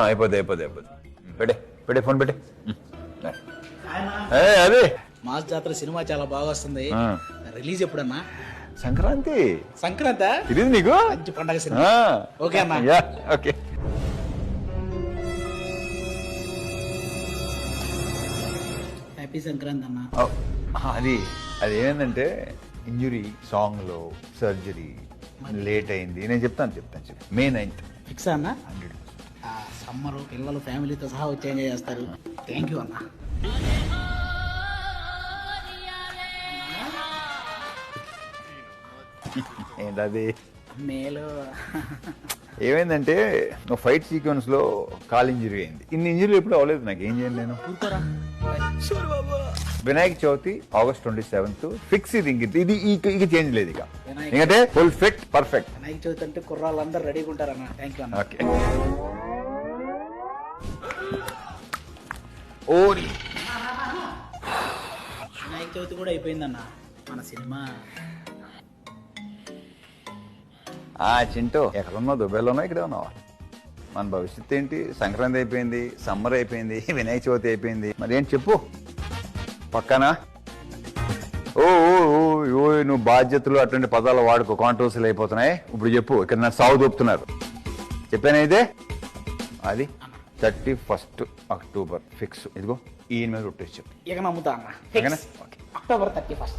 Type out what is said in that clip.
అయిపోద్ది పెట్టే ఫోన్ పెట్టే. అదే మాస్ జాతర సినిమా చాలా బాగా వస్తుంది. రిలీజ్ ఎప్పుడన్నా? సంక్రాంతి. సంక్రాంతి ఇది నీకు మంచి పండగ సినిమా. ఓకే అన్న. ఓకే. హ్యాపీ సంక్రాంతి అన్న. అది ఏమైందంటే ఇంజురీ సాంగ్ లో సర్జరీ లేట్ అయింది. నేను చెప్తాను May 9th ఫిక్స్ అన్న. 100%. సమ్మర్ పిల్లలు ఫ్యామిలీతో సహా వచ్చి ఎంజాయ్ చేస్తారు. థ్యాంక్ యూ అన్న. ఏంటది? మేలు ఏమైందంటే నువ్వు ఫైట్ సీక్వెన్స్ లో కాల్ ఇంజరీ అయింది. ఇన్ని ఇంజరీలు ఎప్పుడు అవ్వలేదు. నాకు ఏం చేయండి నేను. Vinayaka Chavithi August 27th fix. ఇది ఇక చేంజ్ లేదు. ఇక ఎందుకంటే full fit perfect. Vinayaka Chavithi అంటే కుర్రాళ్ళందరూ రెడీగా ఉంటారన్న. థ్యాంక్ యూ అన్న. ఓకే. ఓరి వినాయక చవితి కూడా అయిపోయిందన్న. మన సినిమా చింటూ ఎక్కడున్నావు? దుబాయ్లోనో ఇక్కడే ఉన్నావా? మన భవిష్యత్తు ఏంటి? సంక్రాంతి అయిపోయింది, సమ్మర్ అయిపోయింది, వినాయక చవితి అయిపోయింది. మరి ఏంటి చెప్పు. పక్కనా ఓ నువ్వు బాధ్యతలు అటువంటి పదాలు వాడుకో. కాంట్రవర్సీలు అయిపోతున్నాయి. ఇప్పుడు చెప్పు. ఇక్కడ నన్ను సాగు దొప్పుతున్నారు. చెప్పాను ఇదే. అది 31st October ఫిక్స్. ఇదిగో ఈయన మీద రొట్టేసి చెప్పు. ఇక నమ్ముతా అన్న. October 31st.